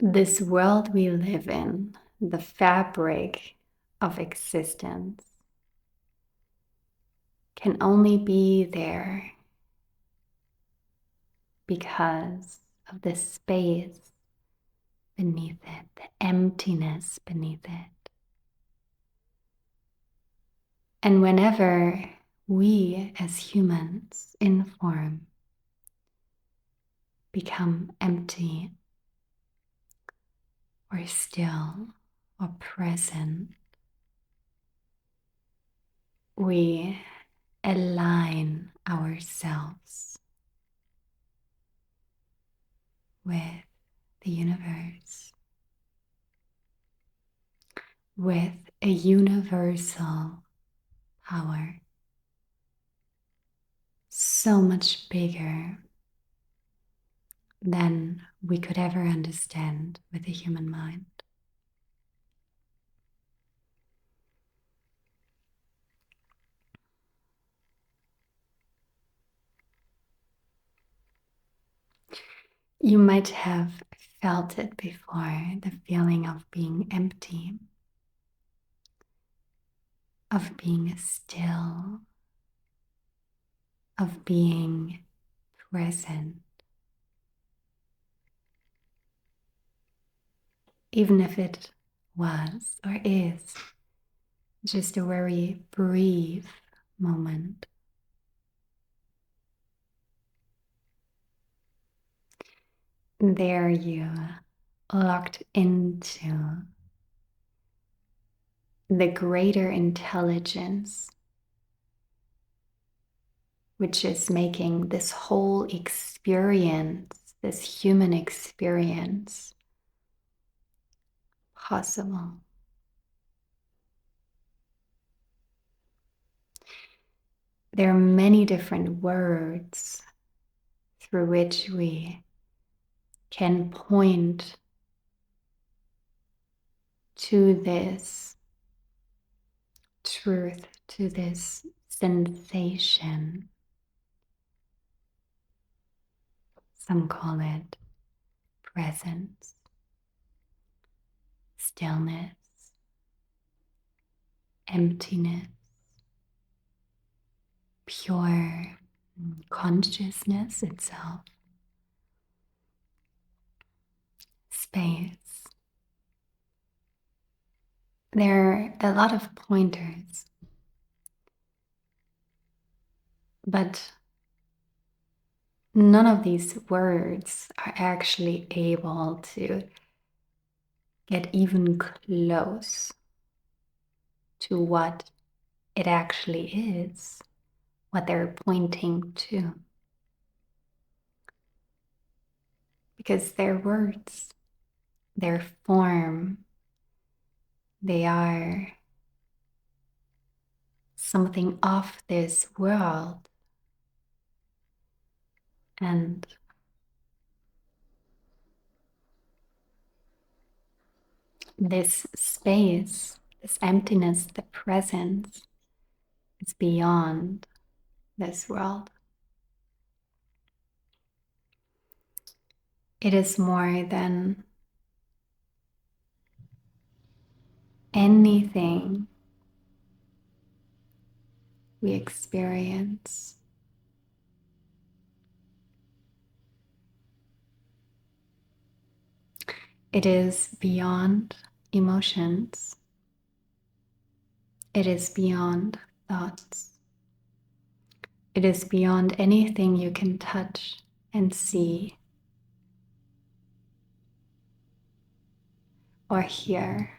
This world we live in, the fabric of existence, can only be there because of the space beneath it, the emptiness beneath it. And whenever we as humans in form become empty or still or present, we align ourselves with the universe, with a universal power so much bigger than we could ever understand with the human mind. You might have felt it before, the feeling of being empty, of being still, of being present. Even if it was or is just a very brief moment. There you locked into the greater intelligence, which is making this whole experience, this human experience, possible. There are many different words through which we can point to this truth, to this sensation. Some call it presence, stillness, emptiness, pure consciousness itself, space. There are a lot of pointers, but none of these words are actually able to get even close to what it actually is, what they're pointing to. Because they're words, their form, they are something of this world. And this space, this emptiness, the presence is beyond this world. It is more than anything we experience. It is beyond emotions. It is beyond thoughts. It is beyond anything you can touch and see or hear.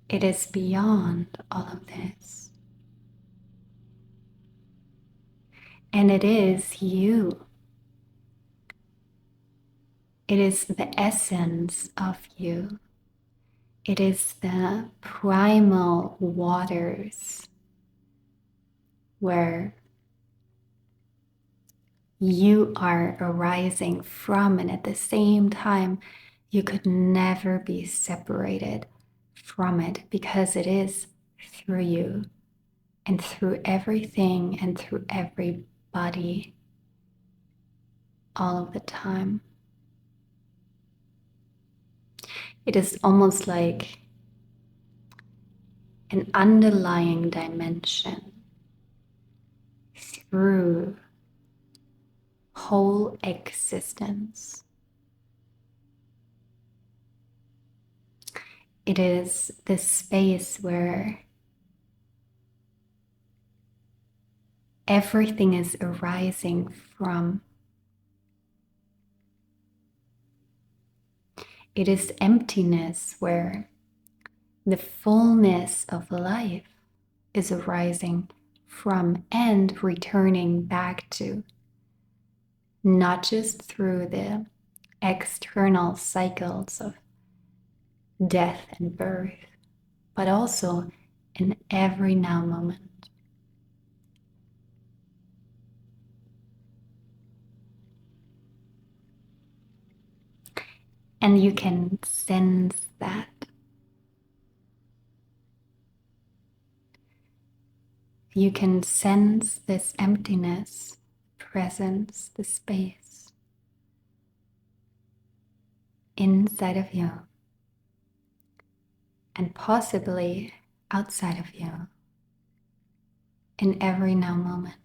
It is beyond all of this. And it is you. It is the essence of you. It is the primal waters where you are arising from, and at the same time, you could never be separated from it because it is through you and through everything and through everybody all of the time. It is almost like an underlying dimension through whole existence. It is this space where everything is arising from. It is emptiness where the fullness of life is arising from and returning back to, not just through the external cycles of death and birth, but also in every now moment. And you can sense that. You can sense this emptiness, presence, the space inside of you and possibly outside of you in every now moment.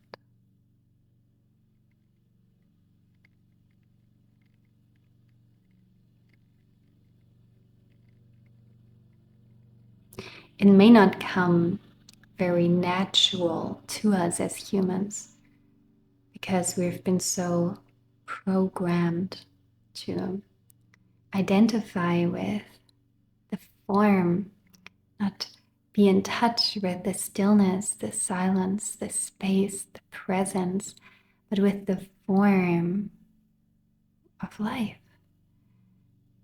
It may not come very natural to us as humans because we've been so programmed to identify with the form, not be in touch with the stillness, the silence, the space, the presence, but with the form of life,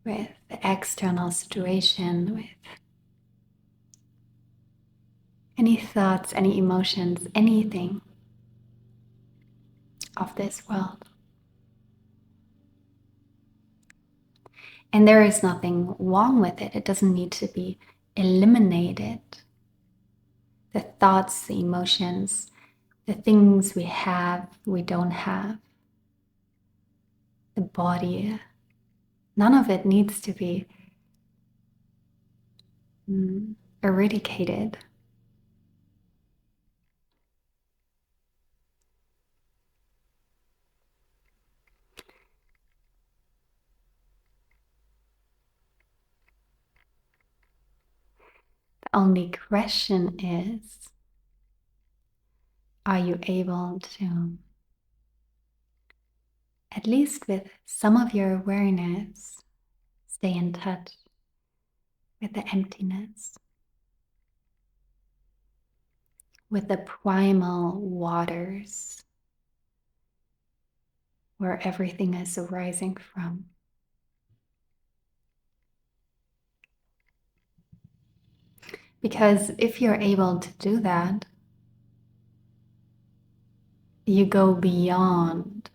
with the external situation, with any thoughts, any emotions, anything of this world. And there is nothing wrong with it. It doesn't need to be eliminated. The thoughts, the emotions, the things we have, we don't have, the body, none of it needs to be eradicated. The only question is, are you able to, at least with some of your awareness, stay in touch with the emptiness, with the primal waters where everything is arising from? Because if you're able to do that, you go beyond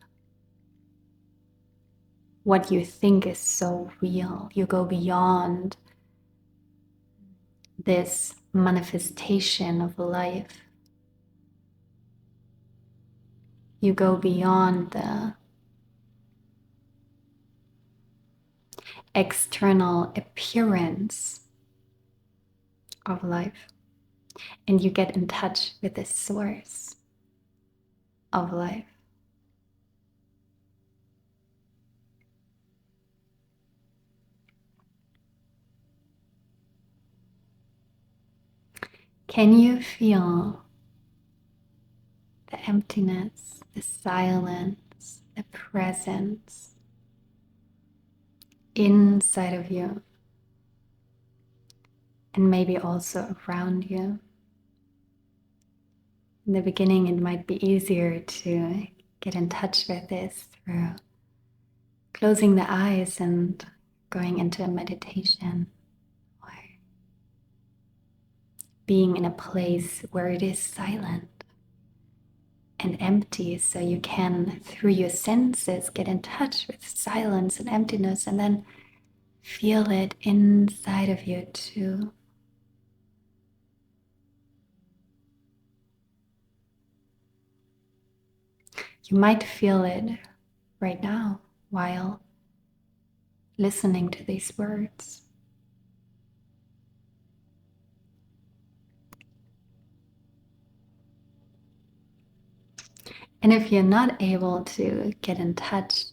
what you think is so real. You go beyond this manifestation of life. You go beyond the external appearance of life, and you get in touch with the source of life. Can you feel the emptiness, the silence, the presence inside of you, and maybe also around you? In the beginning, it might be easier to get in touch with this through closing the eyes and going into a meditation, or being in a place where it is silent and empty, so you can, through your senses, get in touch with silence and emptiness, and then feel it inside of you too. You might feel it right now while listening to these words. And if you're not able to get in touch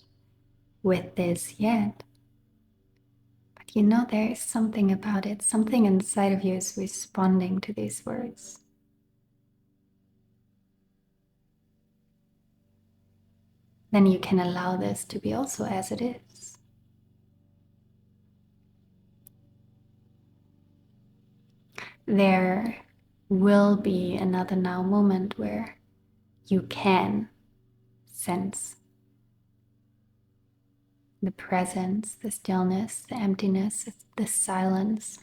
with this yet, but you know there is something about it, something inside of you is responding to these words. Then you can allow this to be also as it is. There will be another now moment where you can sense the presence, the stillness, the emptiness, the silence.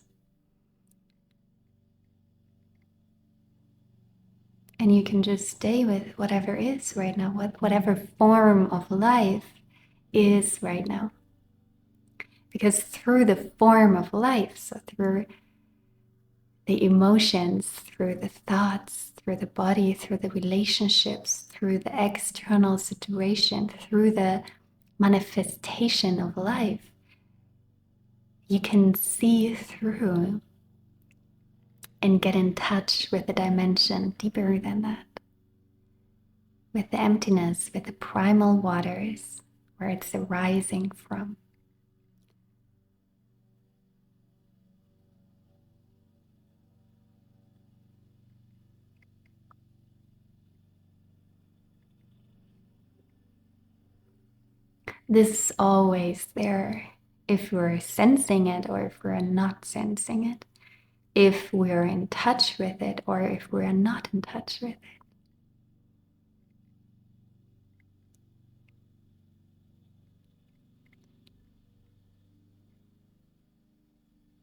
And you can just stay with whatever is right now, whatever form of life is right now. Because through the form of life, so through the emotions, through the thoughts, through the body, through the relationships, through the external situation, through the manifestation of life, you can see through and get in touch with a dimension deeper than that, with the emptiness, with the primal waters where it's arising from. This is always there if we're sensing it or if we're not sensing it, if we're in touch with it or if we're not in touch with it.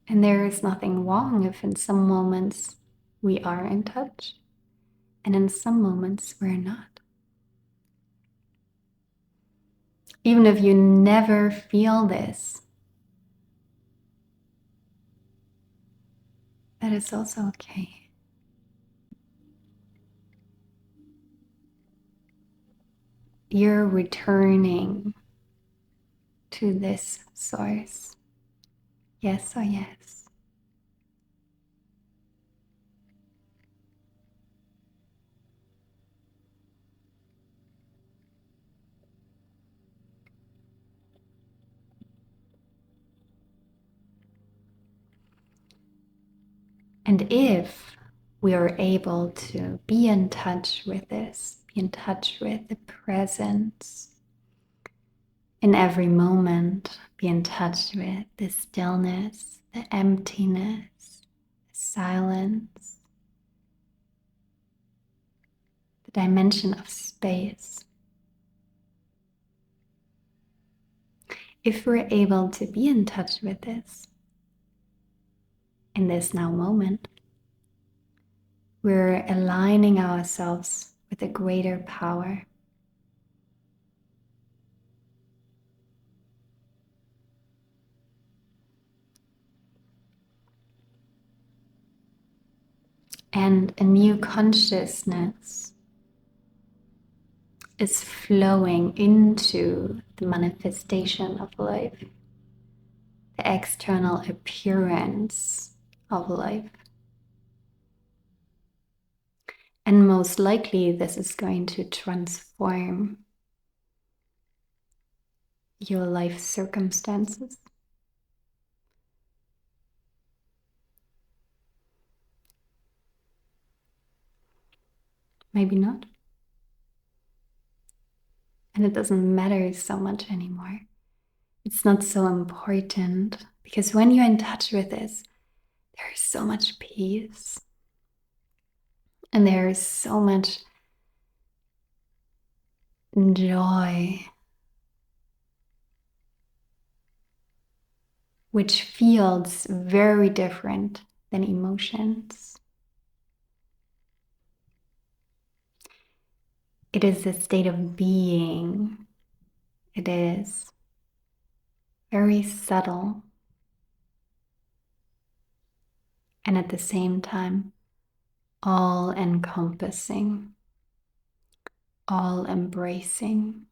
And there is nothing wrong if in some moments we are in touch and in some moments we're not. Even if you never feel this, that is also okay. You're returning to this source. Yes, oh yes. And if we are able to be in touch with this, be in touch with the presence in every moment, be in touch with the stillness, the emptiness, the silence, the dimension of space. If we're able to be in touch with this in this now moment, we're aligning ourselves with a greater power. And a new consciousness is flowing into the manifestation of life, the external appearance of life. And most likely, this is going to transform your life circumstances. Maybe not. And it doesn't matter so much anymore. It's not so important because when you're in touch with this, there's so much peace and there's so much joy, which feels very different than emotions. It is a state of being. It is very subtle and at the same time all encompassing, all embracing.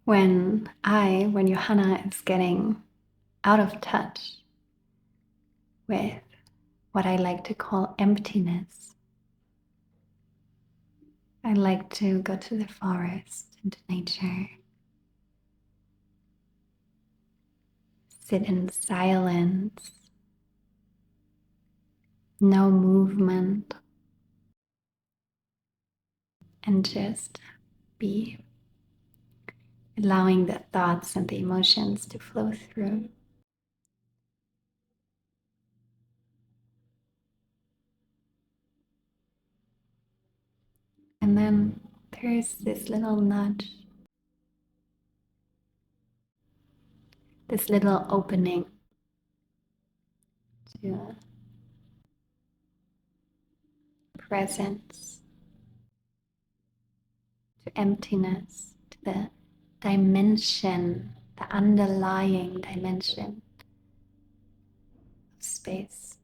when Johanna is getting out of touch with what I like to call emptiness, I like to go to the forest, into nature, sit in silence, no movement, and just be, allowing the thoughts and the emotions to flow through. And then there's this little nudge, this little opening to presence, to emptiness, to the dimension, the underlying dimension of space,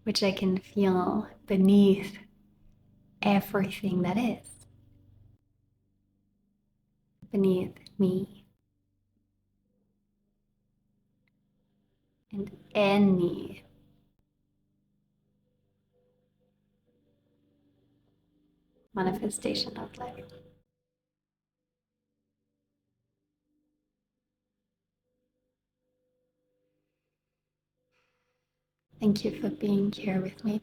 which I can feel beneath everything that is, beneath me and any manifestation of life. Thank you for being here with me.